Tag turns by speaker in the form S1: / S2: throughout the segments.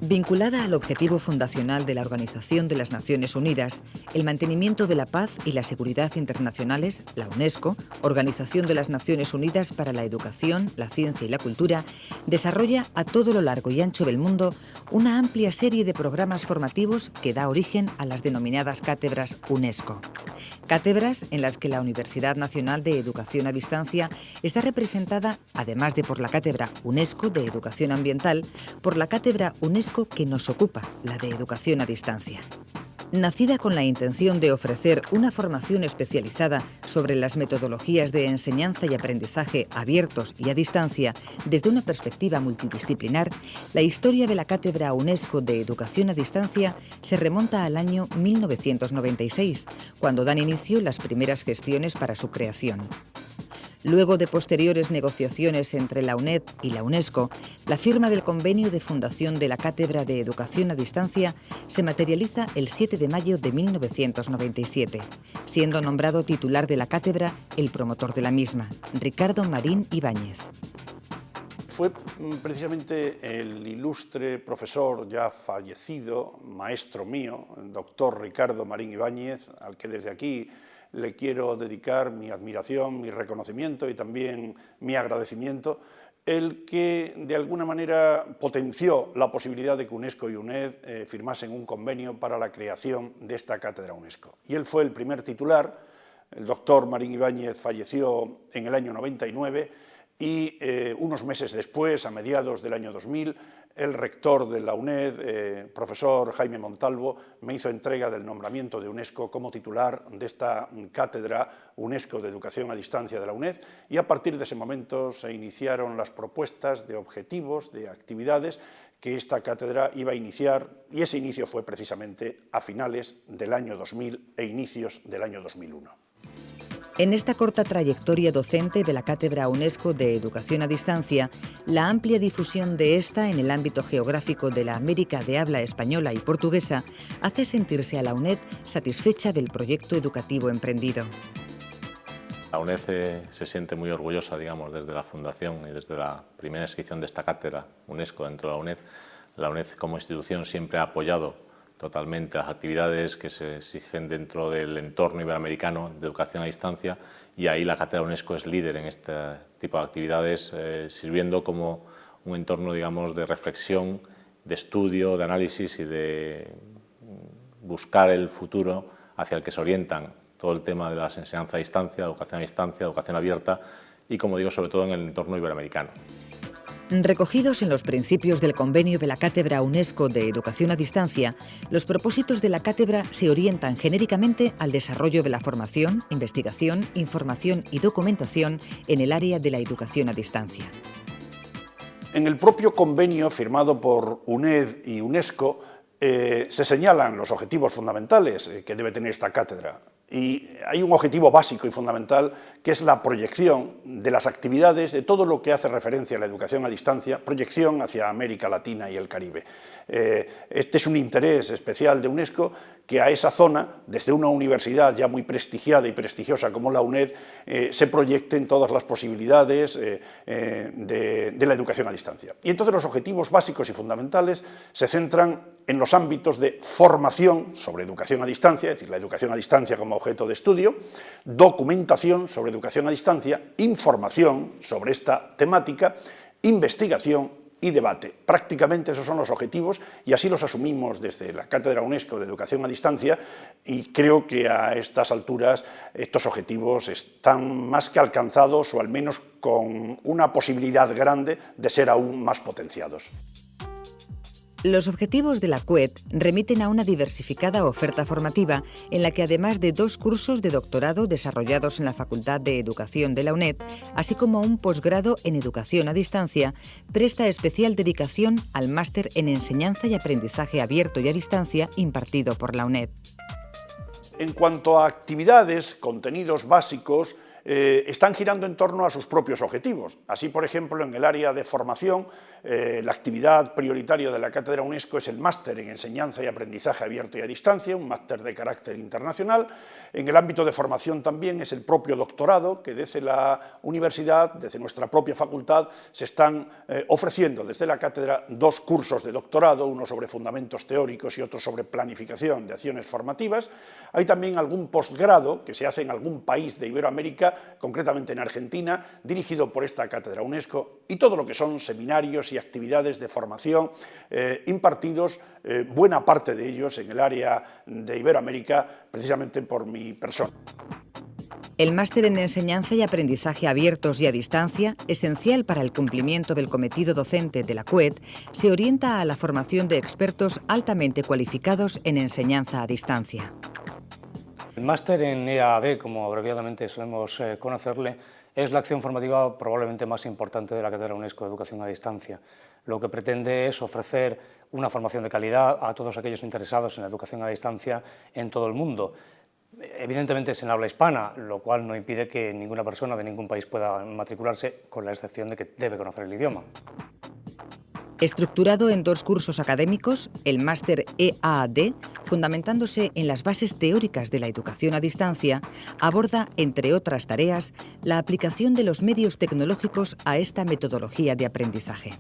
S1: Vinculada al objetivo fundacional de la Organización de las Naciones Unidas, el mantenimiento de la paz y la seguridad internacionales, la UNESCO, Organización de las Naciones Unidas para la Educación, la Ciencia y la Cultura, desarrolla a todo lo largo y ancho del mundo una amplia serie de programas formativos que da origen a las denominadas cátedras UNESCO. Cátedras en las que la Universidad Nacional de Educación a Distancia está representada, además de por la Cátedra UNESCO de Educación Ambiental, por la Cátedra UNESCO que nos ocupa, la de Educación a Distancia. Nacida con la intención de ofrecer una formación especializada sobre las metodologías de enseñanza y aprendizaje abiertos y a distancia desde una perspectiva multidisciplinar, la historia de la Cátedra UNESCO de Educación a Distancia se remonta al año 1996, cuando dan inicio las primeras gestiones para su creación. Luego de posteriores negociaciones entre la UNED y la UNESCO, la firma del convenio de fundación de la Cátedra de Educación a Distancia se materializa el 7 de mayo de 1997, siendo nombrado titular de la cátedra el promotor de la misma, Ricardo Marín Ibáñez.
S2: Fue precisamente el ilustre profesor ya fallecido, maestro mío, el doctor Ricardo Marín Ibáñez, al que desde aquí le quiero dedicar mi admiración, mi reconocimiento y también mi agradecimiento, el que de alguna manera potenció la posibilidad de que UNESCO y UNED firmasen un convenio para la creación de esta cátedra UNESCO. Y él fue el primer titular. El doctor Marín Ibáñez falleció en el año 99 y unos meses después, a mediados del año 2000, el rector de la UNED, profesor Jaime Montalvo, me hizo entrega del nombramiento de UNESCO como titular de esta cátedra UNESCO de Educación a Distancia de la UNED, y a partir de ese momento se iniciaron las propuestas de objetivos, de actividades que esta cátedra iba a iniciar, y ese inicio fue precisamente a finales del año 2000 e inicios del año 2001.
S1: En esta corta trayectoria docente de la Cátedra UNESCO de Educación a Distancia, la amplia difusión de esta en el ámbito geográfico de la América de habla española y portuguesa hace sentirse a la UNED satisfecha del proyecto educativo emprendido.
S3: La UNED se siente muy orgullosa, digamos, desde la fundación y desde la primera inscripción de esta cátedra UNESCO dentro de la UNED. La UNED como institución siempre ha apoyado totalmente las actividades que se exigen dentro del entorno iberoamericano de educación a distancia, y ahí la Cátedra UNESCO es líder en este tipo de actividades, sirviendo como un entorno, digamos, de reflexión, de estudio, de análisis y de buscar el futuro hacia el que se orientan todo el tema de las enseñanzas a distancia, educación abierta y, como digo, sobre todo en el entorno iberoamericano.
S1: Recogidos en los principios del convenio de la Cátedra UNESCO de Educación a Distancia, los propósitos de la cátedra se orientan genéricamente al desarrollo de la formación, investigación, información y documentación en el área de la educación a distancia.
S2: En el propio convenio firmado por UNED y UNESCO se señalan los objetivos fundamentales que debe tener esta cátedra. Y hay un objetivo básico y fundamental, que es la proyección de las actividades, de todo lo que hace referencia a la educación a distancia, proyección hacia América Latina y el Caribe. Este es un interés especial de UNESCO, que a esa zona, desde una universidad ya muy prestigiada y prestigiosa como la UNED, se proyecten todas las posibilidades de la educación a distancia. Y entonces los objetivos básicos y fundamentales se centran en los ámbitos de formación sobre educación a distancia, es decir, la educación a distancia como objeto de estudio, documentación sobre educación a distancia, información sobre esta temática, investigación y debate. Prácticamente esos son los objetivos y así los asumimos desde la Cátedra UNESCO de Educación a Distancia, y creo que a estas alturas estos objetivos están más que alcanzados, o al menos con una posibilidad grande de ser aún más potenciados.
S1: Los objetivos de la CUED remiten a una diversificada oferta formativa en la que, además de 2 cursos de doctorado desarrollados en la Facultad de Educación de la UNED, así como un posgrado en Educación a Distancia, presta especial dedicación al máster en Enseñanza y Aprendizaje Abierto y a Distancia impartido por la UNED.
S2: En cuanto a actividades, contenidos básicos, están girando en torno a sus propios objetivos. Así, por ejemplo, en el área de formación, la actividad prioritaria de la Cátedra UNESCO es el máster en enseñanza y aprendizaje abierto y a distancia, un máster de carácter internacional. En el ámbito de formación también es el propio doctorado, que desde la universidad, desde nuestra propia facultad, se están ofreciendo desde la cátedra 2 cursos de doctorado, uno sobre fundamentos teóricos y otro sobre planificación de acciones formativas. Hay también algún posgrado que se hace en algún país de Iberoamérica, concretamente en Argentina, dirigido por esta cátedra UNESCO, y todo lo que son seminarios y actividades de formación impartidos, buena parte de ellos en el área de Iberoamérica, precisamente por mi persona.
S1: El máster en enseñanza y aprendizaje abiertos y a distancia, esencial para el cumplimiento del cometido docente de la CUET, se orienta a la formación de expertos altamente cualificados en enseñanza a distancia.
S4: El máster en EAD, como abreviadamente solemos conocerle, es la acción formativa probablemente más importante de la Cátedra UNESCO de Educación a Distancia. Lo que pretende es ofrecer una formación de calidad a todos aquellos interesados en la educación a distancia en todo el mundo. Evidentemente es en habla hispana, lo cual no impide que ninguna persona de ningún país pueda matricularse, con la excepción de que debe conocer el idioma.
S1: Estructurado en 2 cursos académicos, el máster EAD, fundamentándose en las bases teóricas de la educación a distancia, aborda, entre otras tareas, la aplicación de los medios tecnológicos a esta metodología de aprendizaje.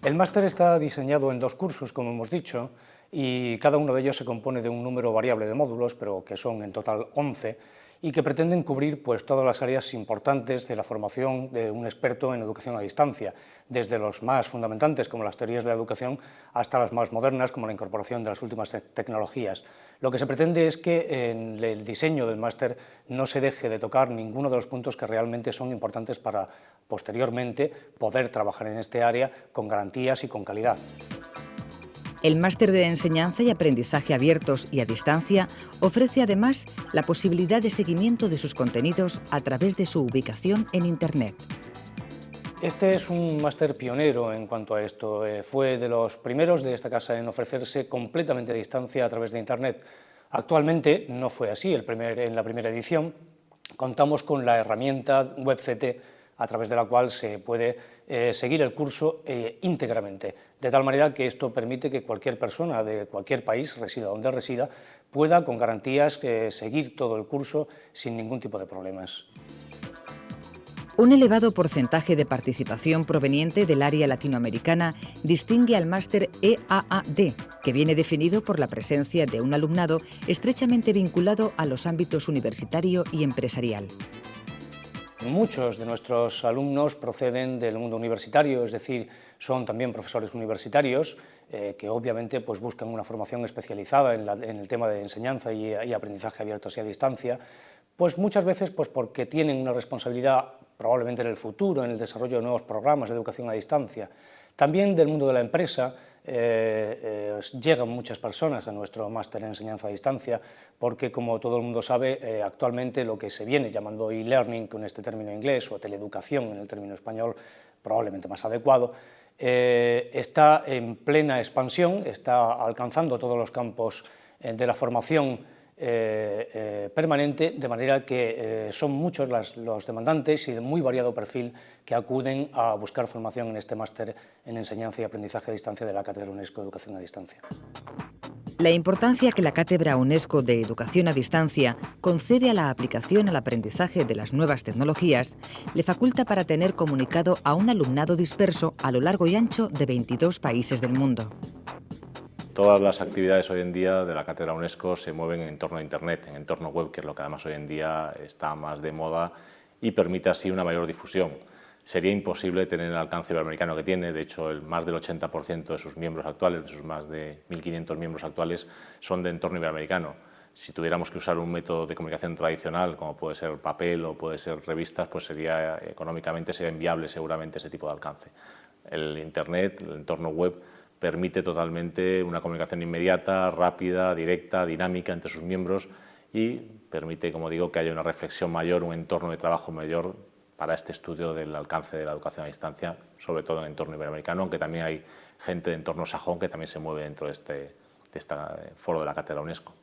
S4: El máster está diseñado en 2 cursos, como hemos dicho, y cada uno de ellos se compone de un número variable de módulos, pero que son en total 11, y que pretenden cubrir pues, todas las áreas importantes de la formación de un experto en educación a distancia, desde los más fundamentantes, como las teorías de la educación, hasta las más modernas, como la incorporación de las últimas tecnologías. Lo que se pretende es que en el diseño del máster no se deje de tocar ninguno de los puntos que realmente son importantes para, posteriormente, poder trabajar en este área con garantías y con calidad.
S1: El máster de enseñanza y aprendizaje abiertos y a distancia ofrece además la posibilidad de seguimiento de sus contenidos a través de su ubicación en Internet.
S4: Este es un máster pionero en cuanto a esto. Fue de los primeros de esta casa en ofrecerse completamente a distancia a través de Internet. Actualmente no fue así. En la primera edición contamos con la herramienta WebCT, a través de la cual se puede seguir el curso íntegramente, de tal manera que esto permite que cualquier persona de cualquier país, resida donde resida, pueda con garantías seguir todo el curso sin ningún tipo de problemas.
S1: Un elevado porcentaje de participación proveniente del área latinoamericana distingue al máster EAAD, que viene definido por la presencia de un alumnado estrechamente vinculado a los ámbitos universitario y empresarial.
S4: Muchos de nuestros alumnos proceden del mundo universitario, es decir, son también profesores universitarios que obviamente pues, buscan una formación especializada en el tema de enseñanza y aprendizaje abiertos y a distancia, pues muchas veces pues, porque tienen una responsabilidad probablemente en el futuro, en el desarrollo de nuevos programas de educación a distancia. También del mundo de la empresa llegan muchas personas a nuestro máster en enseñanza a distancia porque, como todo el mundo sabe, actualmente lo que se viene llamando e-learning, con este término inglés, o teleeducación en el término español, probablemente más adecuado, está en plena expansión, está alcanzando todos los campos de la formación permanente, de manera que son muchos los demandantes y de muy variado perfil que acuden a buscar formación en este máster en enseñanza y aprendizaje a distancia de la Cátedra UNESCO de Educación a Distancia.
S1: La importancia que la Cátedra UNESCO de Educación a Distancia concede a la aplicación al aprendizaje de las nuevas tecnologías le faculta para tener comunicado a un alumnado disperso a lo largo y ancho de 22 países del mundo.
S3: Todas las actividades hoy en día de la Cátedra UNESCO se mueven en entorno a Internet, en entorno web, que es lo que además hoy en día está más de moda y permite así una mayor difusión. Sería imposible tener el alcance iberoamericano que tiene, de hecho más del 80% de sus miembros actuales, de sus más de 1.500 miembros actuales, son de entorno iberoamericano. Si tuviéramos que usar un método de comunicación tradicional, como puede ser papel o puede ser revistas, pues económicamente sería inviable seguramente ese tipo de alcance. El Internet, el entorno web, permite totalmente una comunicación inmediata, rápida, directa, dinámica entre sus miembros y permite, como digo, que haya una reflexión mayor, un entorno de trabajo mayor para este estudio del alcance de la educación a distancia, sobre todo en el entorno iberoamericano, aunque también hay gente de entorno sajón que también se mueve dentro de este foro de la Cátedra UNESCO.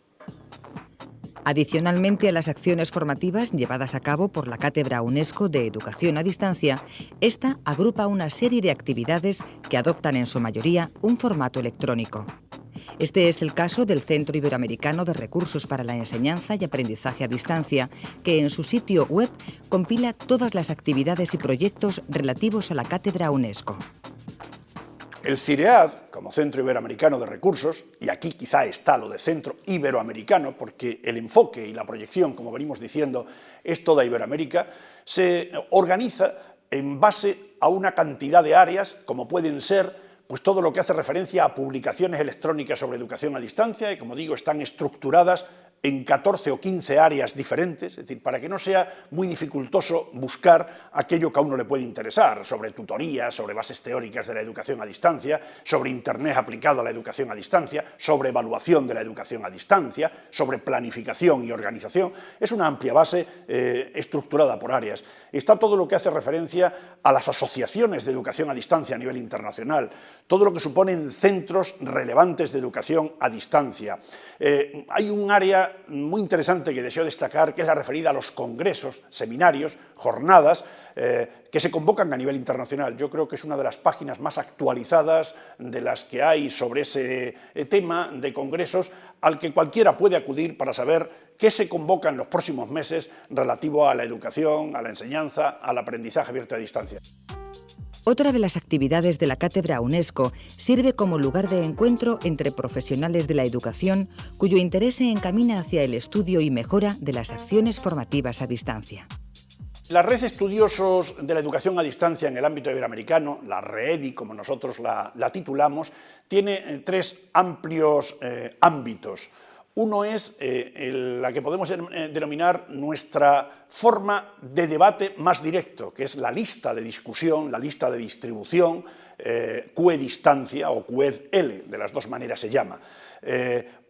S1: Adicionalmente a las acciones formativas llevadas a cabo por la Cátedra UNESCO de Educación a Distancia, esta agrupa una serie de actividades que adoptan en su mayoría un formato electrónico. Este es el caso del Centro Iberoamericano de Recursos para la Enseñanza y Aprendizaje a Distancia, que en su sitio web compila todas las actividades y proyectos relativos a la Cátedra UNESCO.
S2: El CIREAD, como Centro Iberoamericano de Recursos, y aquí quizá está lo de Centro Iberoamericano, porque el enfoque y la proyección, como venimos diciendo, es toda Iberoamérica, se organiza en base a una cantidad de áreas, como pueden ser pues todo lo que hace referencia a publicaciones electrónicas sobre educación a distancia, y como digo, están estructuradas en 14 o 15 áreas diferentes, es decir, para que no sea muy dificultoso buscar aquello que a uno le puede interesar, sobre tutorías, sobre bases teóricas de la educación a distancia, sobre Internet aplicado a la educación a distancia, sobre evaluación de la educación a distancia, sobre planificación y organización. Es una amplia base estructurada por áreas. Está todo lo que hace referencia a las asociaciones de educación a distancia a nivel internacional, todo lo que suponen centros relevantes de educación a distancia. Hay un área muy interesante que deseo destacar, que es la referida a los congresos, seminarios, jornadas que se convocan a nivel internacional. Yo creo que es una de las páginas más actualizadas de las que hay sobre ese tema de congresos, al que cualquiera puede acudir para saber qué se convoca en los próximos meses relativo a la educación, a la enseñanza, al aprendizaje abierto a distancia.
S1: Otra de las actividades de la Cátedra UNESCO sirve como lugar de encuentro entre profesionales de la educación cuyo interés se encamina hacia el estudio y mejora de las acciones formativas a distancia.
S2: La red de estudiosos de la educación a distancia en el ámbito iberoamericano, la REEDI, como nosotros la titulamos, tiene tres amplios ámbitos. Uno es la que podemos denominar nuestra forma de debate más directo, que es la lista de discusión, la lista de distribución, QE-distancia o QED-L, de las dos maneras se llama.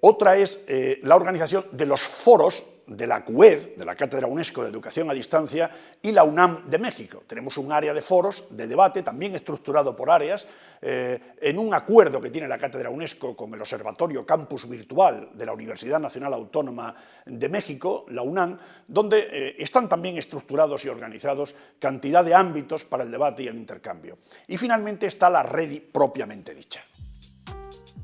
S2: Otra es la organización de los foros de la QED, de la Cátedra UNESCO de Educación a Distancia, y la UNAM de México. Tenemos un área de foros, de debate, también estructurado por áreas, en un acuerdo que tiene la Cátedra UNESCO con el Observatorio Campus Virtual de la Universidad Nacional Autónoma de México, la UNAM, donde están también estructurados y organizados cantidad de ámbitos para el debate y el intercambio. Y finalmente está la REEDI propiamente dicha.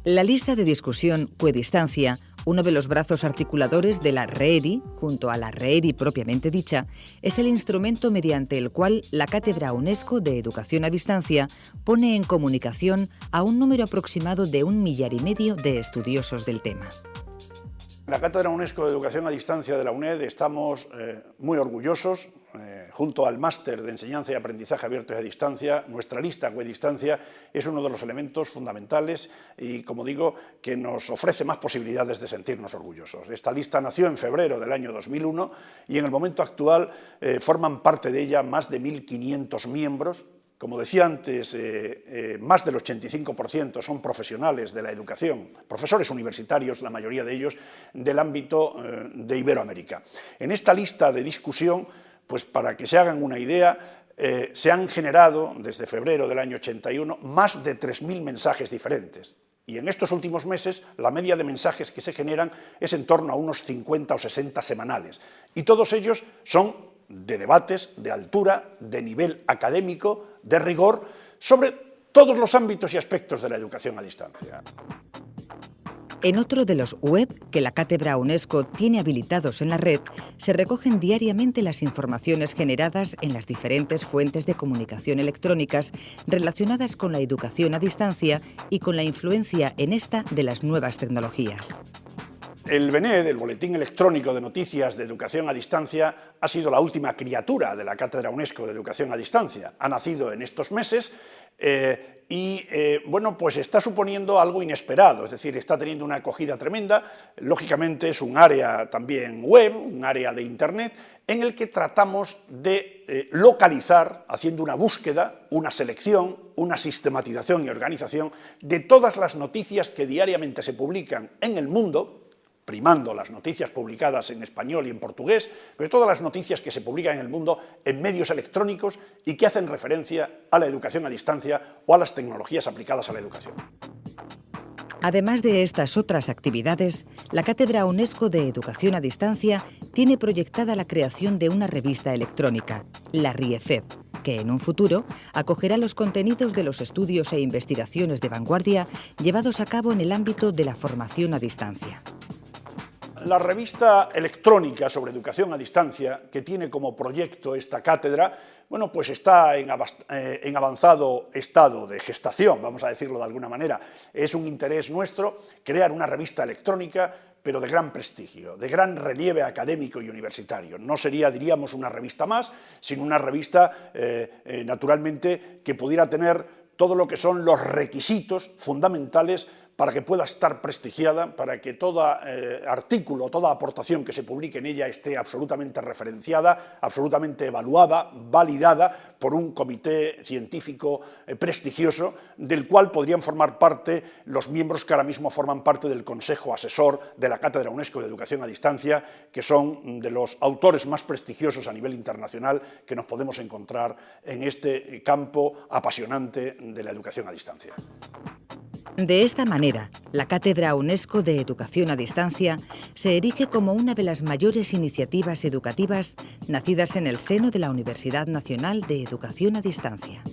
S1: La lista de discusión QEDistancia, uno de los brazos articuladores de la REEDI, junto a la REEDI propiamente dicha, es el instrumento mediante el cual la Cátedra UNESCO de Educación a Distancia pone en comunicación a un número aproximado de 1,5 millones de estudiosos del tema.
S2: En la Cátedra UNESCO de Educación a Distancia de la UNED estamos muy orgullosos, junto al Máster de Enseñanza y Aprendizaje Abiertos a Distancia. Nuestra lista QEDistancia es uno de los elementos fundamentales y, como digo, que nos ofrece más posibilidades de sentirnos orgullosos. Esta lista nació en febrero del año 2001 y en el momento actual forman parte de ella más de 1.500 miembros. Como decía antes, más del 85% son profesionales de la educación, profesores universitarios, la mayoría de ellos, del ámbito de Iberoamérica. En esta lista de discusión, pues para que se hagan una idea, se han generado, desde febrero del año 81, más de 3.000 mensajes diferentes. Y en estos últimos meses, la media de mensajes que se generan es en torno a unos 50 o 60 semanales. Y todos ellos son de debates de altura, de nivel académico, de rigor, sobre todos los ámbitos y aspectos de la educación a distancia.
S1: En otro de los web que la Cátedra UNESCO tiene habilitados en la red, se recogen diariamente las informaciones generadas en las diferentes fuentes de comunicación electrónicas relacionadas con la educación a distancia y con la influencia en esta de las nuevas tecnologías.
S2: El BNED, el Boletín Electrónico de Noticias de Educación a Distancia, ha sido la última criatura de la Cátedra UNESCO de Educación a Distancia. Ha nacido en estos meses bueno, pues está suponiendo algo inesperado, es decir, está teniendo una acogida tremenda. Lógicamente es un área también web, un área de Internet, en el que tratamos de localizar, haciendo una búsqueda, una selección, una sistematización y organización de todas las noticias que diariamente se publican en el mundo, primando las noticias publicadas en español y en portugués, pero todas las noticias que se publican en el mundo en medios electrónicos y que hacen referencia a la educación a distancia o a las tecnologías aplicadas a la educación.
S1: Además de estas otras actividades, la Cátedra UNESCO de Educación a Distancia tiene proyectada la creación de una revista electrónica, la RIEFED, que en un futuro acogerá los contenidos de los estudios e investigaciones de vanguardia llevados a cabo en el ámbito de la formación a distancia.
S2: La revista electrónica sobre educación a distancia, que tiene como proyecto esta cátedra, bueno, pues está en avanzado estado de gestación, vamos a decirlo de alguna manera. Es un interés nuestro crear una revista electrónica, pero de gran prestigio, de gran relieve académico y universitario. No sería, diríamos, una revista más, sino una revista, naturalmente, que pudiera tener todo lo que son los requisitos fundamentales para que pueda estar prestigiada, para que todo artículo, toda aportación que se publique en ella esté absolutamente referenciada, absolutamente evaluada, validada por un comité científico prestigioso, del cual podrían formar parte los miembros que ahora mismo forman parte del Consejo Asesor de la Cátedra UNESCO de Educación a Distancia, que son de los autores más prestigiosos a nivel internacional que nos podemos encontrar en este campo apasionante de la educación a distancia.
S1: De esta manera, la Cátedra UNESCO de Educación a Distancia se erige como una de las mayores iniciativas educativas nacidas en el seno de la Universidad Nacional de Educación a Distancia.